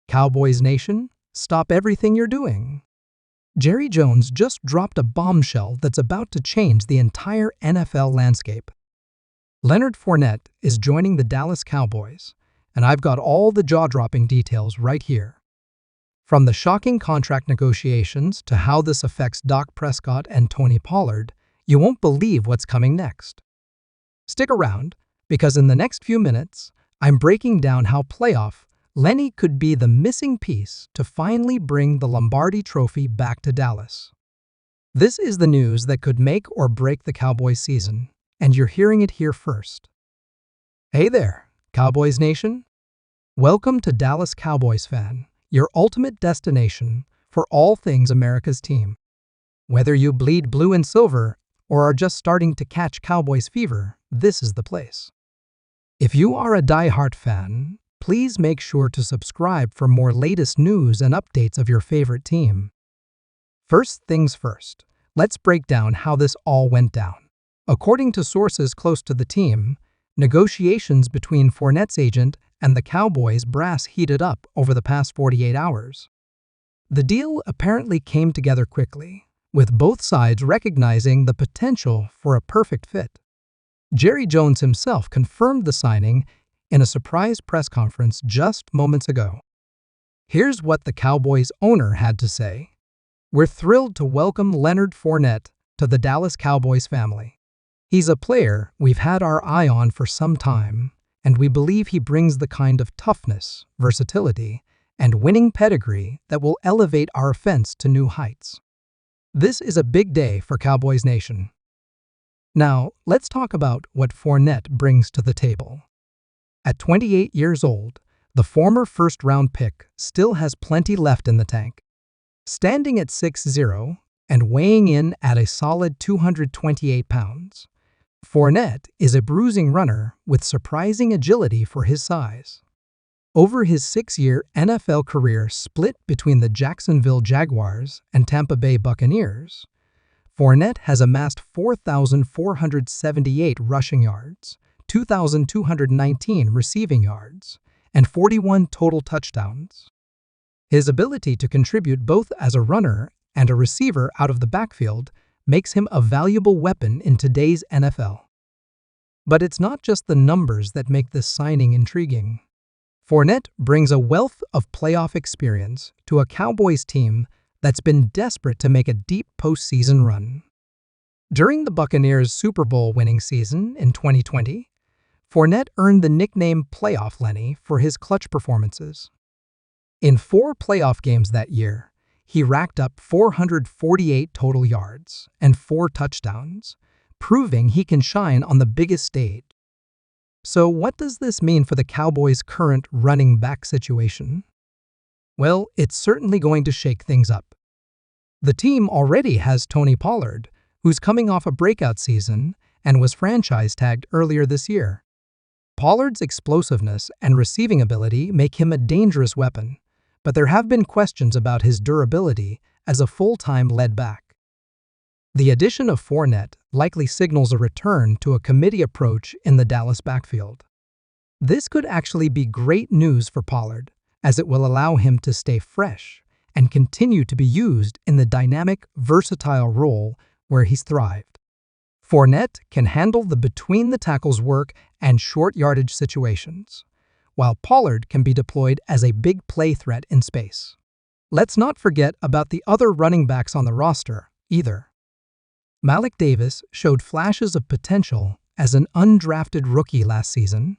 Cowboys Nation, stop everything you're doing. Jerry Jones just dropped a bombshell that's about to change the entire NFL landscape. Leonard Fournette is joining the Dallas Cowboys, and I've got all the jaw-dropping details right here. From the shocking contract negotiations to how this affects Dak Prescott and Tony Pollard, you won't believe what's coming next. Stick around, because in the next few minutes, I'm breaking down how playoff Lenny could be the missing piece to finally bring the Lombardi Trophy back to Dallas. This is the news that could make or break the Cowboys season, and you're hearing it here first. Hey there, Cowboys Nation. Welcome to Dallas Cowboys Fan, your ultimate destination for all things America's team. Whether you bleed blue and silver or are just starting to catch Cowboys fever, this is the place. If you are a die-hard fan, please make sure to subscribe for more latest news and updates of your favorite team. First things first, let's break down how this all went down. According to sources close to the team, negotiations between Fournette's agent and the Cowboys brass heated up over the past 48 hours. The deal apparently came together quickly, with both sides recognizing the potential for a perfect fit. Jerry Jones himself confirmed the signing in a surprise press conference just moments ago. Here's what the Cowboys owner had to say. "We're thrilled to welcome Leonard Fournette to the Dallas Cowboys family. He's a player we've had our eye on for some time, and we believe he brings the kind of toughness, versatility, and winning pedigree that will elevate our offense to new heights." This is a big day for Cowboys Nation. Now, let's talk about what Fournette brings to the table. At 28 years old, the former first-round pick still has plenty left in the tank. Standing at 6'0" and weighing in at a solid 228 pounds, Fournette is a bruising runner with surprising agility for his size. Over his 6-year NFL career split between the Jacksonville Jaguars and Tampa Bay Buccaneers, Fournette has amassed 4,478 rushing yards, 2,219 receiving yards, and 41 total touchdowns. His ability to contribute both as a runner and a receiver out of the backfield makes him a valuable weapon in today's NFL. But it's not just the numbers that make this signing intriguing. Fournette brings a wealth of playoff experience to a Cowboys team that's been desperate to make a deep postseason run. During the Buccaneers' Super Bowl winning season in 2020, Fournette earned the nickname Playoff Lenny for his clutch performances. In 4 playoff games that year, he racked up 448 total yards and 4 touchdowns, proving he can shine on the biggest stage. So what does this mean for the Cowboys' current running back situation? Well, it's certainly going to shake things up. The team already has Tony Pollard, who's coming off a breakout season and was franchise tagged earlier this year. Pollard's explosiveness and receiving ability make him a dangerous weapon, but there have been questions about his durability as a full-time lead back. The addition of Fournette likely signals a return to a committee approach in the Dallas backfield. This could actually be great news for Pollard, as it will allow him to stay fresh and continue to be used in the dynamic, versatile role where he's thrived. Fournette can handle the between-the-tackles work and short-yardage situations, while Pollard can be deployed as a big play threat in space. Let's not forget about the other running backs on the roster, either. Malik Davis showed flashes of potential as an undrafted rookie last season,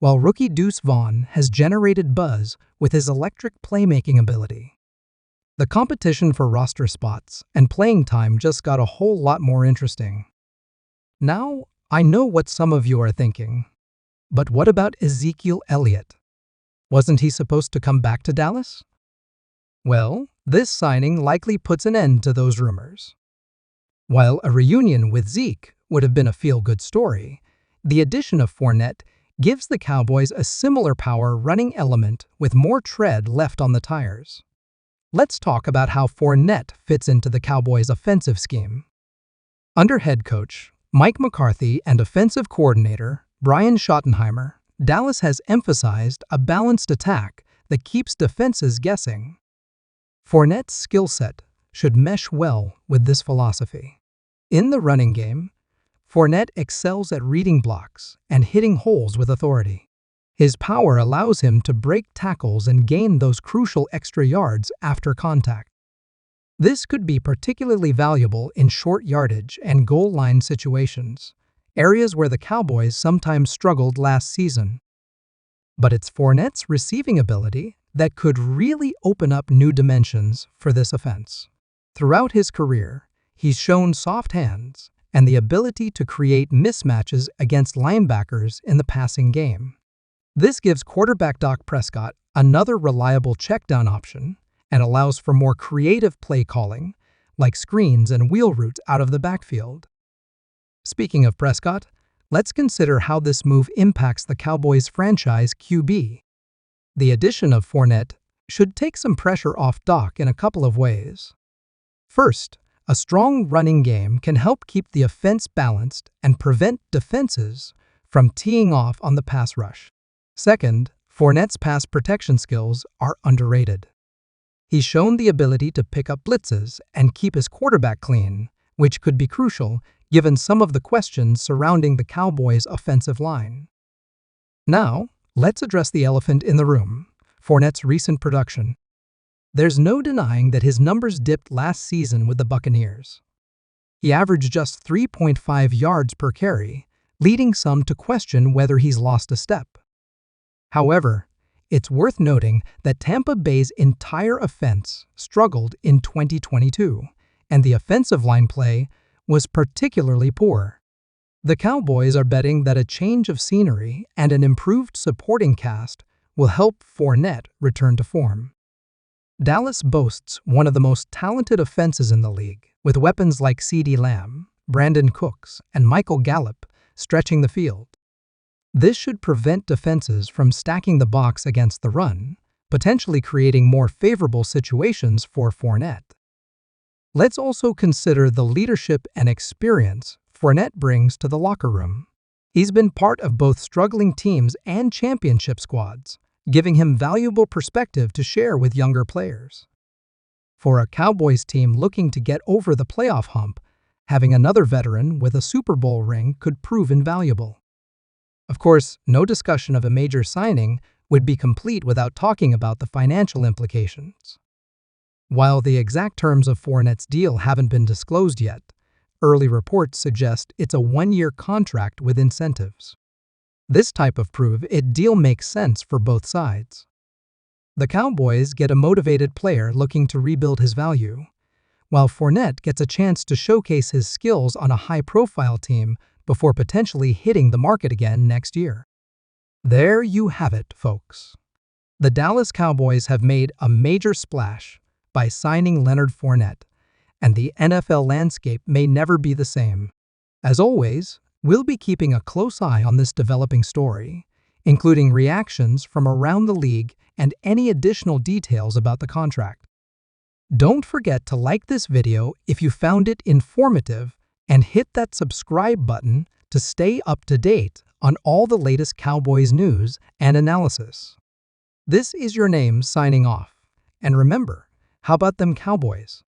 while rookie Deuce Vaughn has generated buzz with his electric playmaking ability. The competition for roster spots and playing time just got a whole lot more interesting. Now, I know what some of you are thinking, but what about Ezekiel Elliott? Wasn't he supposed to come back to Dallas? Well, this signing likely puts an end to those rumors. While a reunion with Zeke would have been a feel-good story, the addition of Fournette gives the Cowboys a similar power running element with more tread left on the tires. Let's talk about how Fournette fits into the Cowboys' offensive scheme. Under head coach Mike McCarthy and offensive coordinator Brian Schottenheimer, Dallas has emphasized a balanced attack that keeps defenses guessing. Fournette's skill set should mesh well with this philosophy. In the running game, Fournette excels at reading blocks and hitting holes with authority. His power allows him to break tackles and gain those crucial extra yards after contact. This could be particularly valuable in short yardage and goal line situations, areas where the Cowboys sometimes struggled last season. But it's Fournette's receiving ability that could really open up new dimensions for this offense. Throughout his career, he's shown soft hands and the ability to create mismatches against linebackers in the passing game. This gives quarterback Dak Prescott another reliable checkdown option and allows for more creative play calling, like screens and wheel routes out of the backfield. Speaking of Prescott, let's consider how this move impacts the Cowboys' franchise QB. The addition of Fournette should take some pressure off Dak in a couple of ways. First, a strong running game can help keep the offense balanced and prevent defenses from teeing off on the pass rush. Second, Fournette's pass protection skills are underrated. He's shown the ability to pick up blitzes and keep his quarterback clean, which could be crucial given some of the questions surrounding the Cowboys' offensive line. Now, let's address the elephant in the room, Fournette's recent production. There's no denying that his numbers dipped last season with the Buccaneers. He averaged just 3.5 yards per carry, leading some to question whether he's lost a step. However, it's worth noting that Tampa Bay's entire offense struggled in 2022, and the offensive line play was particularly poor. The Cowboys are betting that a change of scenery and an improved supporting cast will help Fournette return to form. Dallas boasts one of the most talented offenses in the league, with weapons like CeeDee Lamb, Brandon Cooks, and Michael Gallup stretching the field. This should prevent defenses from stacking the box against the run, potentially creating more favorable situations for Fournette. Let's also consider the leadership and experience Fournette brings to the locker room. He's been part of both struggling teams and championship squads, giving him valuable perspective to share with younger players. For a Cowboys team looking to get over the playoff hump, having another veteran with a Super Bowl ring could prove invaluable. Of course, no discussion of a major signing would be complete without talking about the financial implications. While the exact terms of Fournette's deal haven't been disclosed yet, early reports suggest it's a one-year contract with incentives. This type of prove-it deal makes sense for both sides. The Cowboys get a motivated player looking to rebuild his value, while Fournette gets a chance to showcase his skills on a high-profile team before potentially hitting the market again next year. There you have it, folks. The Dallas Cowboys have made a major splash by signing Leonard Fournette, and the NFL landscape may never be the same. As always, we'll be keeping a close eye on this developing story, including reactions from around the league and any additional details about the contract. Don't forget to like this video if you found it informative and hit that subscribe button to stay up to date on all the latest Cowboys news and analysis. This is your name signing off. And remember, how about them Cowboys?